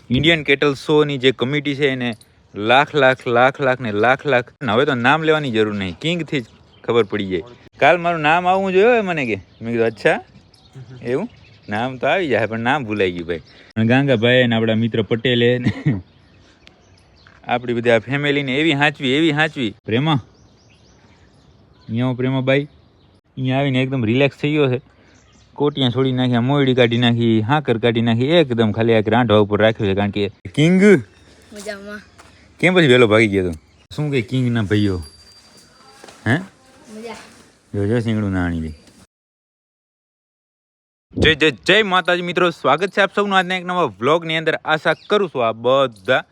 Indian cattle શોની જે committee છે એને લાખ ને લાખ હવે તો નામ લેવાની જરૂર નહીં, કિંગથી જ ખબર પડી જાય. કાલ મારું નામ આવવું જોઈએ મને કે, મેં કીધું અચ્છા એવું નામ તો આવી જાય પણ નામ ભૂલાઈ ગયું ભાઈ. ગાંગાભાઈ ને આપણા મિત્ર પટેલે આપણી બધી આ ફેમિલીને એવી હાંચવી પ્રેમા અહીંયા પ્રેમાભાઈ અહીંયા આવીને એકદમ રિલેક્સ થઈ ગયો છે. કોટિયા છોડી નાખ્યા, મોયડી કાઢી નાખી, હાકર કાઢી નાખી, એકદમ ખાલી આ રાંઢવા ઉપર રાખ્યો છે. કારણ કે કિંગ મજામાં કેમ પછી વહેલો ભાગી ગયો તો શું કે કિંગ ના ભાઈઓ હે જોજો સિંગડું નાણી દે. જય માતાજી મિત્રો, સ્વાગત છે આપ સૌનું આજના એક નવા વ્લોગની અંદર. આશા કરું છું આ બધા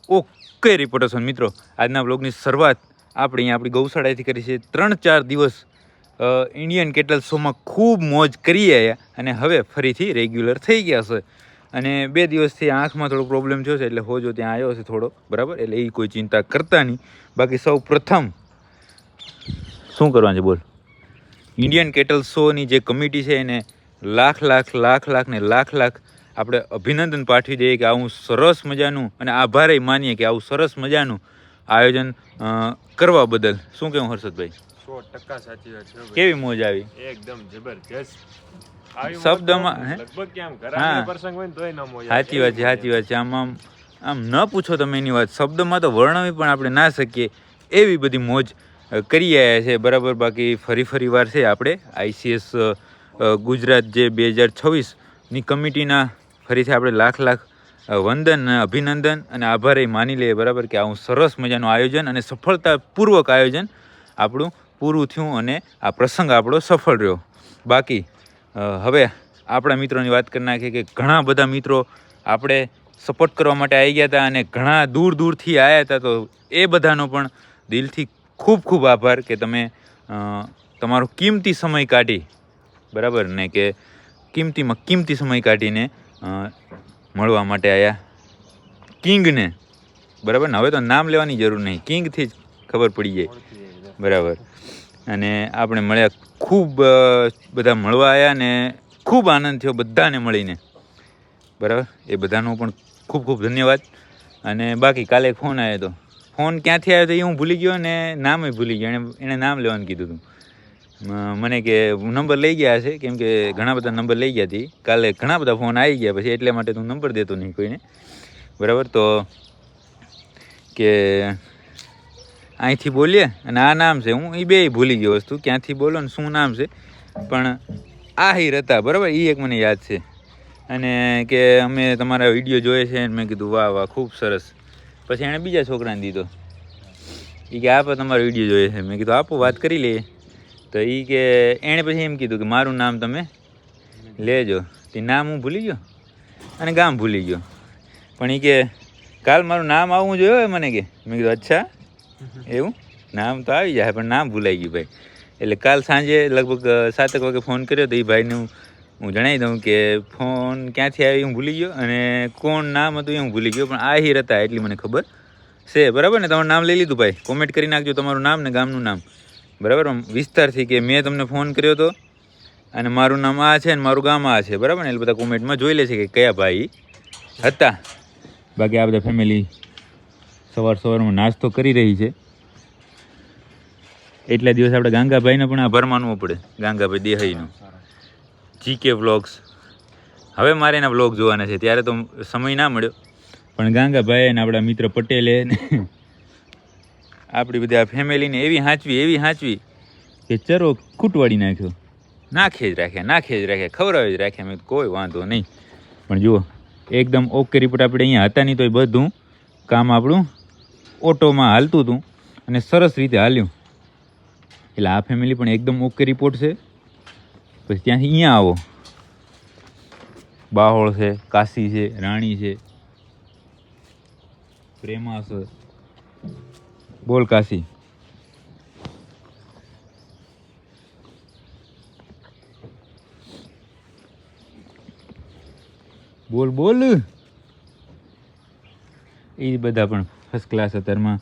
ઓકે રિપોર્ટર છો મિત્રો. આજના વ્લોગની શરૂઆત આપણે આપણી ગૌશાળાથી કરી છે. 3-4 દિવસ ઇન્ડિયન કેટલ શોમાં ખૂબ મોજ કરી આવ્યા અને હવે ફરીથી રેગ્યુલર થઈ ગયા છે. અને 2 દિવસથી આંખમાં થોડો પ્રોબ્લેમ થયો છે એટલે હોજો ત્યાં આવ્યો છે થોડો, બરાબર. એટલે એ કોઈ ચિંતા કરતા નહીં. બાકી સૌ પ્રથમ શું કરવાનું છે બોલ. ઇન્ડિયન કેટલ શોની જે કમિટી છે એને લાખ ને લાખ આપણે અભિનંદન પાઠવી દઈએ કે આવું સરસ મજાનું અને આભારે માનીએ કે આવું સરસ મજાનું આયોજન કરવા બદલ. શું કહેવું હર્ષદભાઈ? 100% સાચી વાત છે. કેવી મોજ આવી, એકદમ જબરજસ્ત શબ્દમાં. લગભગ કેમ ઘરાનો પ્રસંગ હોય ને તોય ન મોજ. સાચી વાત છે. આમ ન પૂછો તમે એની વાત, શબ્દમાં તો વર્ણવી પણ આપણે ના શકીએ એવી બધી મોજ કરી આવ્યા છે, બરાબર. બાકી ફરી વાર છે આપણે ICS ગુજરાત જે 2026ની કમિટીના ફરીથી આપણે લાખ વંદન, અભિનંદન અને આભાર માની લઈએ, બરાબર. કે આવું સરસ મજાનું આયોજન અને સફળતાપૂર્વક આયોજન આપણું પૂરું થયું અને આ પ્રસંગ આપણો સફળ રહ્યો. બાકી હવે આપણા મિત્રોની વાત કરી નાખીએ કે ઘણા બધા મિત્રો આપણે સપોર્ટ કરવા માટે આવી ગયા હતા અને ઘણા દૂરથી આવ્યા હતા. તો એ બધાનો પણ દિલથી ખૂબ આભાર કે તમે તમારો કિંમતી સમય કાઢી, બરાબર ને, કે કિંમતી સમય કાઢીને મળવા માટે આવ્યા કિંગને, બરાબર ને. હવે તો નામ લેવાની જરૂર નહીં, કિંગથી જ ખબર પડી જાય, બરાબર. અને આપણે મળ્યા, ખૂબ બધા મળવા આવ્યા ને ખૂબ આનંદ થયો બધાને મળીને, બરાબર. એ બધાનો પણ ખૂબ ધન્યવાદ. અને બાકી કાલે ફોન આવ્યો હતો, ફોન ક્યાંથી આવ્યો હતો એ હું ભૂલી ગયો ને નામે ભૂલી ગયો. એણે નામ લેવાનું કીધું હતું મને, કે નંબર લઈ ગયા છે, કેમ કે ઘણા બધા નંબર લઈ ગયા હતી કાલે. ઘણા બધા ફોન આવી ગયા પછી એટલા માટે તું નંબર દેતો નહીં કોઈને, બરાબર. તો કે અહીંથી બોલીએ અને આ નામ છે, હું એ બે ભૂલી ગયો વસ્તુ, ક્યાંથી બોલો ને શું નામ છે, પણ આહિર હતા, બરાબર. એ એક મને યાદ છે. અને કે અમે તમારા વિડીયો જોઈએ છે. મેં કીધું વાહ ખૂબ સરસ. પછી એણે બીજા છોકરાને દીધો, એ કે આપો તમારો વિડીયો જોઈએ છે. મેં કીધું આપો, વાત કરી લઈએ. તો એ કે એણે પછી એમ કીધું કે મારું નામ તમે લેજો. તે નામ હું ભૂલી ગયો અને ગામ ભૂલી ગયો, પણ એ કે કાલ મારું નામ આવવું જોઈએ મને કે. મેં કીધું અચ્છા એવું નામ તો આવી જાય પણ નામ ભૂલાઈ ગયું ભાઈ. એટલે કાલ સાંજે લગભગ 7 વાગે ફોન કર્યો તો એ ભાઈને હું જણાવી દઉં કે ફોન ક્યાંથી આવી હું ભૂલી ગયો અને કોણ નામ હતું એ હું ભૂલી ગયો, પણ આહિર હતા એટલી મને ખબર છે, બરાબર ને. તમારું નામ લઈ લીધું ભાઈ, કોમેન્ટ કરી નાખજો તમારું નામ ને ગામનું નામ, બરાબર. વિસ્તારથી કે મેં તમને ફોન કર્યો હતો અને મારું નામ આ છે ને મારું ગામ આ છે, બરાબર ને. એટલે બધા કોમેન્ટમાં જોઈ લે છે કે કયા ભાઈ હતા. બાકી આ બધા ફેમિલી સવારમાં નાસ્તો કરી રહી છે. એટલા દિવસ આપણે ગાંગાભાઈને પણ આભાર માનવો પડે, ગાંગાભાઈ દેહાઈનો, GK વ્લોગ્સ. હવે મારે એના વ્લોગ જોવાના છે, ત્યારે તો સમય ના મળ્યો, પણ ગાંગાભાઈ અને આપણા મિત્ર પટેલે આપણી બધી આ ફેમિલીને એવી હાંચવી કે ચરો ખૂટવાડી નાખ્યો. નાખે જ રાખ્યા, ખવડાવી જ રાખ્યા. મેં કોઈ વાંધો નહીં. પણ જુઓ એકદમ ઓકે રિપોર્ટ. આપણે અહીંયા હતા નહીં તો એ બધું કામ આપણું ઓટોમાં હાલતું હતું અને સરસ રીતે હાલ્યું. એટલે આ ફેમિલી પણ એકદમ ઓકે રિપોર્ટ છે. પછી ત્યાંથી અહીંયા આવો, બાહોળ છે, કાશી છે, રાણી છે, પ્રેમા છે. બોલ કાશી. બોલ. એ બધા પણ ફર્સ્ટ ક્લાસ. અત્યારમાં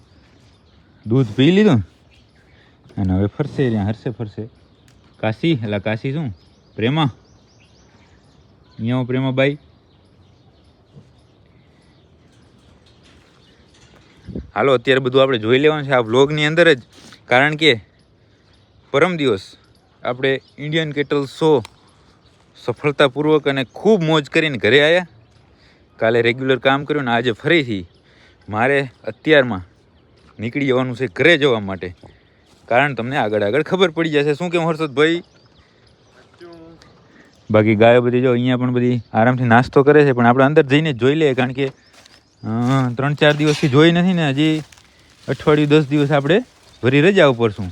દૂધ પી લીધું અને હવે ફરશે. કાશી એટલે કાશી શું પ્રેમા, અહીંયા પ્રેમાબાઈ. હાલો અત્યારે બધું આપણે જોઈ લેવાનું છે આ વ્લોગની અંદર જ, કારણ કે પરમ દિવસ આપણે ઇન્ડિયન કેટલ શો સફળતાપૂર્વક અને ખૂબ મોજ કરીને ઘરે આવ્યા. કાલે રેગ્યુલર કામ કર્યું ને આજે ફરીથી મારે અત્યારમાં નીકળી જવાનું છે ઘરે જવા માટે, કારણ તમને આગળ ખબર પડી જશે. શું કેમ હર્ષદભાઈ? બાકી ગાયો બધી જો અહીંયા પણ બધી આરામથી નાસ્તો કરે છે, પણ આપણે અંદર જઈને જ જોઈ લઈએ, કારણ કે 3-4 દિવસથી જોઈ નથી ને, હજી અઠવાડિયું 10 દિવસ આપણે ભરી રજા ઉપર છું,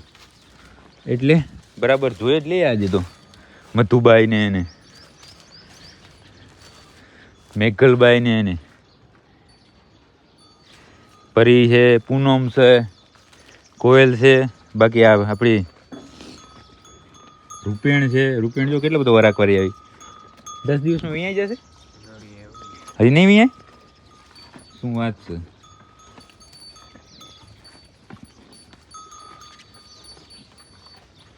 એટલે બરાબર જોઈ જ લઈએ આજે તો. મધુબાઈ ને એને મેઘલબાઈ ને એને પરી છે, પૂનમ છે, કોયલ છે, બાકી આ આપણી રૂપેણ છે. રૂપેણ જો કેટલો બધો વરાક વારી આવી, 10 દિવસમાં વિયાઈ જશે. હજી નહીં વિયાય? શું વાત છે.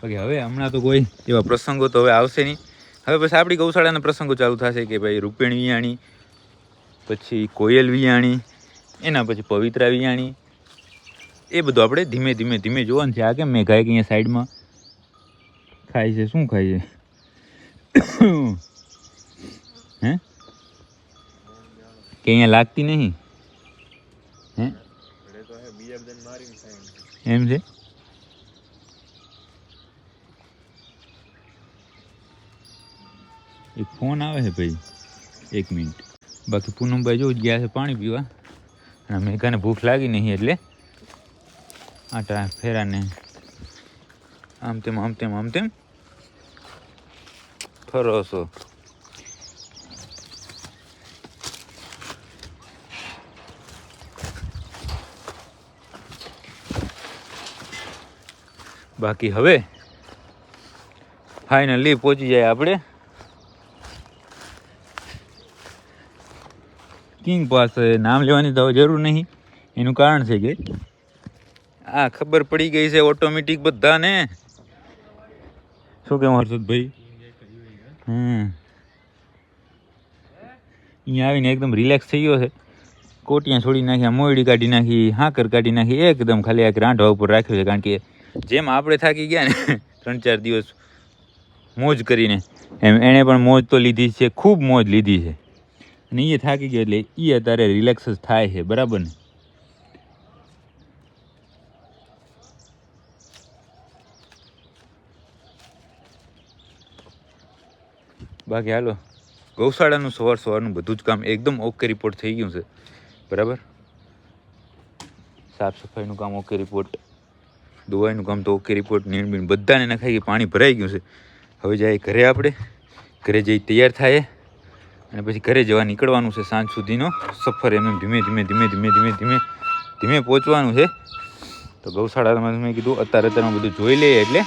બાકી હવે હમણાં તો કોઈ એવા પ્રસંગો તો હવે આવશે નહીં. હવે પછી આપણી ગૌશાળાના પ્રસંગો ચાલુ થશે કે ભાઈ રૂપેણ વિયાણી, પછી કોયલ વિયાણી, એના પછી પવિત્રા વિયાણી. એ બધું આપણે ધીમે ધીમે જોવાનું છે. આ કેમ મેં ગાય કે અહીંયા સાઈડમાં ખાય છે? શું ખાય છે? હે કે અહીંયા લાગતી નહીં? હે એમ છે? એક ફોન આવે છે ભાઈ, 1 મિનિટ. બાકી પૂનમભાઈ જો ગયા છે પાણી પીવા, અને મેઘાને ભૂખ લાગી નહીં એટલે આટા ફેરાને આમ તેમ ફરો છો. બાકી હવે ફાઇનલી પહોંચી જાય આપણે કિંગ પાસે. નામ લેવાની તો જરૂર નહીં, એનું કારણ છે કે આ ખબર પડી ગઈ છે ઓટોમેટિક બધાને. શું કહેવું હર્ષદભાઈ? અહીંયા આવીને એકદમ રિલેક્સ થઈ ગયો છે. કોટિયા છોડી નાખ્યા, મોયડી કાઢી નાખી, હાકર કાઢી નાખી, એકદમ ખાલી આ રાંઢવા ઉપર રાખ્યો છે. કારણ કે જેમ આપણે થાકી ગયા ને 3-4 દિવસ મોજ કરીને, એમ એણે પણ મોજ તો લીધી છે, ખૂબ મોજ લીધી છે. અને એ થાકી ગયો એટલે એ અત્યારે રિલેક્સ જ થાય છે, બરાબર ને? બાકી હાલો, ગૌશાળાનું સવારનું બધું જ કામ એકદમ ઓકે રિપોર્ટ થઈ ગયું છે, બરાબર. સાફ સફાઈનું કામ ઓકે રિપોર્ટ, દવાઈનું કામ તો ઓકે રિપોર્ટ, નીણ બીણ બધાને નખાઈ પાણી ભરાઈ ગયું છે. હવે જાય ઘરે, આપણે ઘરે જઈ તૈયાર થાય અને પછી ઘરે જવા નીકળવાનું છે. સાંજ સુધીનો સફર એમ ધીમે પહોંચવાનું છે. તો ગૌશાળામાં મેં કીધું અત્યારે બધું જોઈ લઈએ, એટલે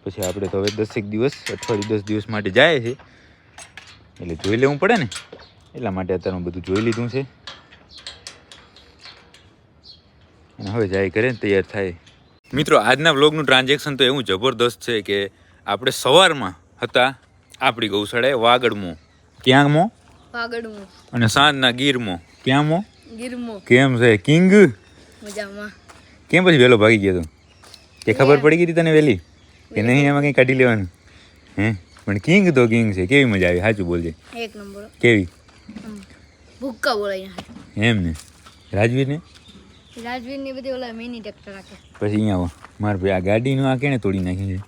પછી આપણે તો હવે 10 દિવસ અઠવાડિયું 10 દિવસ માટે જાય છે, એટલે જોઈ લેવું પડે ને, એટલા માટે અત્યારે બધું જોઈ લીધું છે. અને હવે જાય ઘરે તૈયાર થાય. મિત્રો, આજના વ્લોગનું ટ્રાન્ઝેક્શન તો એવું જબરદસ્ત છે કે આપણે સવારમાં હતા આપણી ગૌશાળાએ વાગડમાં, ક્યાંમો વાગડમાં, અને સાંજના ગીરમો, ક્યાંમો ગીરમો. કેમ છે કિંગ? મજામાં. કેમ પછી વહેલો ભાગી ગયો તું? કે ખબર પડી ગઈ હતી તને વહેલી કે નહીં એમાં કંઈ કાઢી લેવાનું? હે પણ કિંગ તો કિંગ છે. કેવી મજા આવી? સાચું બોલજે. 1 નંબર. કેવી? ભૂક્કા બોલાય. એમ ને? રાજવીરને રાજવીરની બધી ઓલા મિની ટ્રેક્ટર રાખે. પછી અહીંયા માર ભાઈ આ ગાડીનું આ કેને તોડી નાખી છે?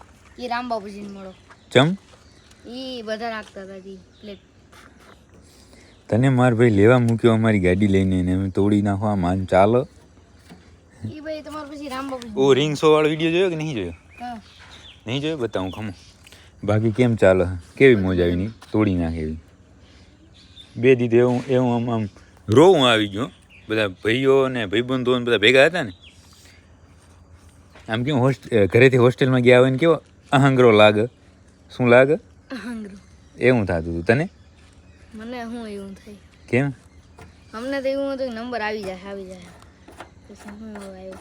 એ રામબાપુજીને મળો. ચમ? એ બધા રાખતા હતા પ્લેટ. તને માર ભાઈ લેવા મૂક્યો અમારી ગાડી લઈને, એને અમે તોડી નાખવા માન ચાલો. એ ભાઈ તમાર પછી રામબાપુજી. ઓ રિંગ શો વાળો વિડીયો જોયો કે નહીં જોયો? હા. નહીં જોયો? બતાવું ખમો. બાકી કેમ ચાલે? કેવી મોજ આવી નહીં? તોડી નાખે એવી. બે દીધે એવું આમ રોવું આવી ગયો. બધા ભાઈઓ ને ભાઈબંધો બધા ભેગા હતા ને, આમ કેવું ઘરેથી હોસ્ટેલમાં ગયા હોય ને કેવો અહંગરો લાગે. શું લાગે? અહંગરો. એવું થતું હતું તને? મને હું એવું થાય. કેમ? અમને તો એવું હતું કે નંબર આવી જાય. પછી હું આવ્યો.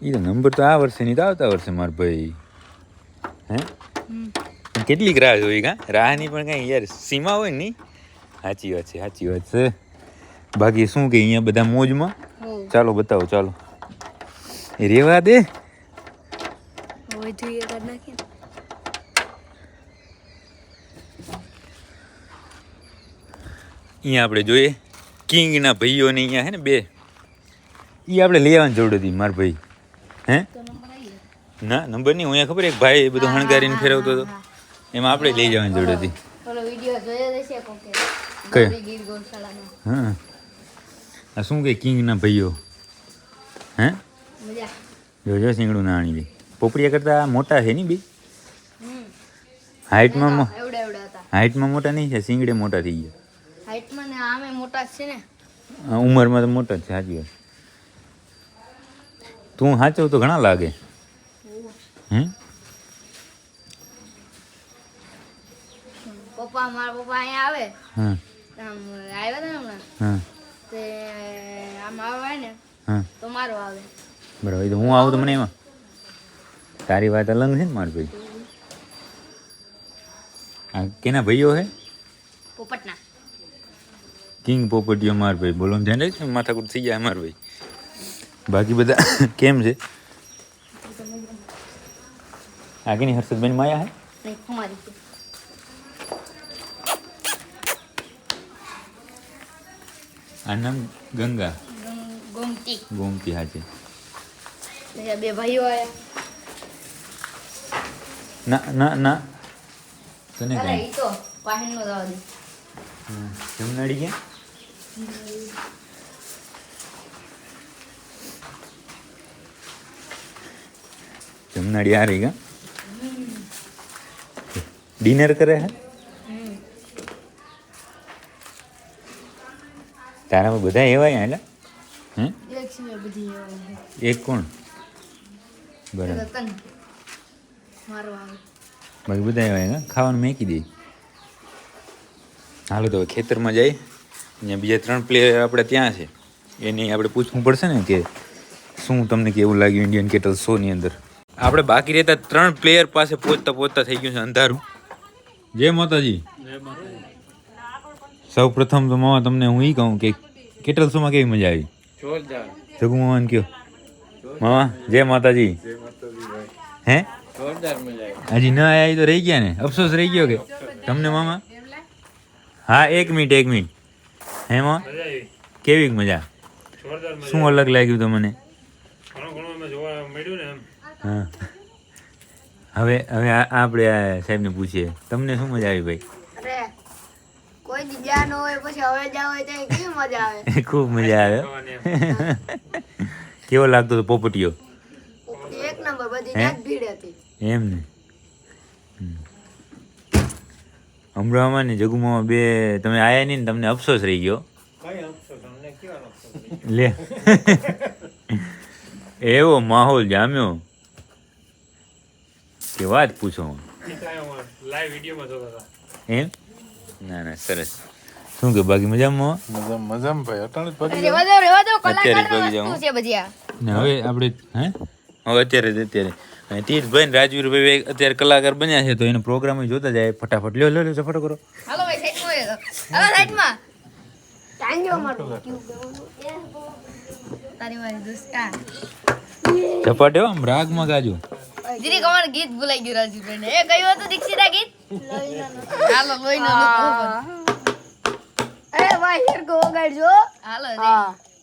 એ તો નંબર તો આ વર્ષે નહીં તો આવતા વર્ષે માર ભાઈ. હે કેટલીક રાહ જોઈ? કાં રાહની પણ કાંઈ યાર સીમા હોય ને. સાચી વાત છે. બાકી શું કે અહીંયા બધા મોજમાં હોવ. ચાલો બતાવો ચાલો એ રેવા દે હવે જોઈએ કરી નાખીએ ને. અહીંયા આપણે જોઈએ કિંગના ભાઈઓને અહીંયા હે ને બે એ આપણે લઈ આવવાની જરૂર હતી મારા ભાઈ હે તો નંબર આવી ગયો. ના નંબર નહીં હું અહીંયા ખબર એક ભાઈ એ બધું હણગારીને ફેરવતો હતો એમાં આપણે લઈ જવાની જરૂર હતી ઓલો વિડીયો જોયો જ હશે કોકે. કયો? ગોરી ગીર ગૌશાળાનો. હા આ શું કે કિંગના ભાઈઓ હે મજા. જોજો શીંગડું ના આણી દે પોપડિયા કરતાં મોટા છે નહીં બી હમ. હાઇટમાં એવડા એવડા હતા. હાઇટમાં મોટા નહીં છે શીંગડે મોટા થઈ ગયા હાઈટમાં ને આમે મોટા જ છે ને. ઉંમરમાં તો મોટા જ છે સાચી વાત તું સાચવ તો ઘણા લાગે હમ મારા પપ્પા અહીંયા આવે હા આમ આવ્યા હતા ને હમણાં હા તે આમ આવે ને હા તો મારો આવે. બરાબર એ તો હું આવું તો મને એમાં તારી વાત અલગ છે ને મારા ભાઈ આ કેના ભાઈઓ હે પોપટના. કિંગ પોપટીઓ માર ભાઈ બોલો ધ્યાન રાખજો માથાકૂટ થઈ જાય માર ભાઈ બાકી બધા કેમ છે આગળની હર્ષદબેન માયા હે નહીં અમારી છે. આ નામ ગંગા ગોમતી. ગોમતી હા છે પછી બે ભાઈઓ આવ્યા. ના ના ના તને અરે કઈ ઈ તો પાણીનો જવા દે. જમનાડી ક્યાં જમનાડી આ રહી કા ડિનર કરે હે હમ. તારામાં બધા એવા એટલે હે એક સિવાય બધી આવે. એક કોણ બરાબર રતન મારો આવે. બાકી બધા એવા કા ખાવાનું મેકી દે હાલો તો હવે ખેતરમાં જાય અહીંયા બીજા 3 પ્લેયર આપણે ત્યાં છે એની આપણે પૂછવું પડશે ને કે શું તમને કેવું લાગ્યું ઇન્ડિયન કેટલ શોની અંદર આપણે બાકી રહેતા 3 પ્લેયર પાસે પહોંચતા થઈ ગયું છે અંધારું જય માતાજી સૌ પ્રથમ તો મામા તમને હું એ કહું કે કેટલ શોમાં કેવી મજા આવી જગુ મામાને કયો મામા જય માતાજી હે હજી ન આવ્યા તો રહી ગયા ને અફસોસ રહી ગયો કે તમને મામા હા એક મિનિટ હે માં મજા આવી કેવી મજા જોરદાર મજા શું અલગ લાગ્યું તમને ઘણું ઘણું અમે જોવા મળ્યું ને એમ હા હવે આપણે આ સાહેબને પૂછીએ તમને શું મજા આવી ભાઈ અરે કોઈ દી ગયા ન હોય પછી હવે જાવ હોય તો કેવી મજા આવે. ખૂબ મજા આવે ખાવાની એમ. કેવો લાગતો હતો પોપટીયો એક નંબર બધી હે? ત્યાં જ ભીડ હતી. એમ ને અમરામાં ને જગુમાં બે તમે આયા નહીં ને તમને અફસોસ રહી ગયો લે એવો માહોલ જામ્યો કે વાત પૂછો લાઈવ વિડીયોમાં જોતા હતા એમ ના સરસ શું કે બાકી મજામાં મજામાં ભાઈ અટાણે જ પગી રેવા દો અત્યારે કલાકાર પગી જાઉં. વસ્તુ છે બધી આ. ને હવે આપણે હવે અત્યારે અને તીર્થભાઈ ને રાજવીરભાઈ અત્યારે કલાકાર બન્યા છે તો એનો પ્રોગ્રામ જોતા જાય ફટાફટ લ્યો સફાટો કરો હાલો ભાઈ સાઈડમાં હોય તો. હાલો સાઈડમાં ટાંગ્યો મારો તારી મારી દોસ્તા ઝપાટે આમ રાગમાં ગાજો દીદી કમાર ગીત ભૂલાઈ ગયું રાજુભાઈ ને એ કયું હતું દીક્ષિતા ગીત હાલો લોહીનો લોકો એ ભાઈ હિરકો વગાડજો હાલો રે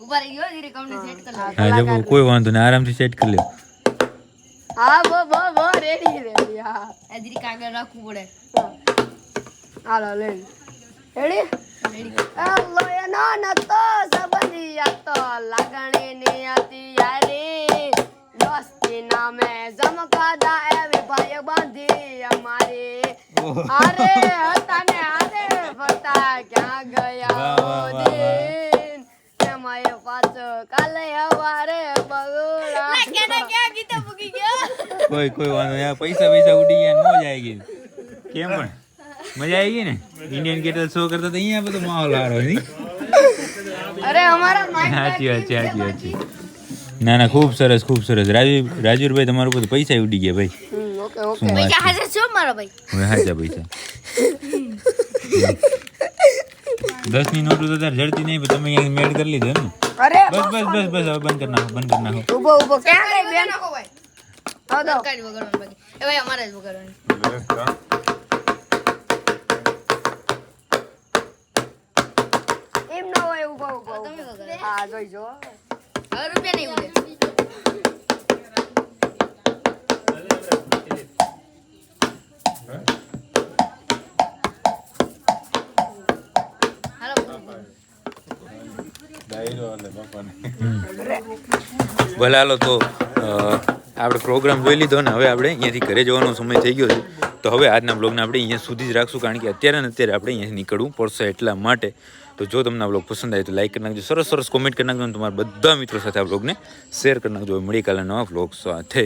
ઉભા રહી ગયો દીદી કમને સેટ કરી લો હા જબો કોઈ વાંધો નહીં આરામથી સેટ કરી લ્યો હા બો રેડી હા આ દીદી કાગળ રાખવું પડે હાલો લે રેડી હાલો એનો નતો સંબંધી આતો લાગણી ની હતી યારી દોસ્તી નામે જમકાદા એવી ભાઈ બાંધી અમારી અરે હતા ને આરે ફરતા ક્યાં ગયા ઓ દિન એમાં પાછો કાલે હવારે બગુડા ક્યાં ગીતો પૂકી ગયો કોઈ વાંધો નહીં પૈસા ઉડી ગયા મોજ આવી ગઈ કેમ પણ મજા આવી ગઈ ને ઇન્ડિયન કેટલ શો કરતા તો અહીંયા બધો માહોલ હારો નહીં અરે અમારા સાચી વાત છે ના ખૂબ સરસ રાજવીરભાઈ તમારું બધું પૈસા ઉડી ગયા ભાઈ ઓકે શું વાત પૈસા છે? હાજર છો મારા ભાઈ હવે હાચા પૈસા 10 ની નોટો તો તાર જડતી નહીં પણ તમે અહીંયા મેડ કરી લીધો એમ ને અરે બસ બસ બસ બસ હવે બંધ કરી નાખો ઊભો ઊભો ક્યાં ગઈ બેન નાખો ભાઈ આવો દો સરકારી વગાડવાનું બાકી એ ભાઈ અમારે જ વગાડવાનું એમ ના હોય ઊભો ઊભો તમે વગાડો હા જોઈ જો હવે રૂપિયા નહીં ઉડે હાલો ડાયરો એટલે બાપાને ભલે હાલો તો આપણે પ્રોગ્રામ જોઈ લીધો ને હવે આપણે અહીંયાથી ઘરે જવાનો સમય થઈ ગયો છે તો હવે આજના બ્લોગને આપણે અહીંયા સુધી જ રાખશું કારણ કે અત્યારે ને અત્યારે આપણે અહીંયાથી નીકળવું પડશે એટલા માટે તો જો તમને આ બ્લોગ પસંદ આવે તો લાઈક કરી નાખજો સરસ સરસ કોમેન્ટ કરી નાખજો અને તમારા બધા મિત્રો સાથે આ બ્લોગને શેર કરી નાખજો મળી કાલે નવા બ્લોગ સાથે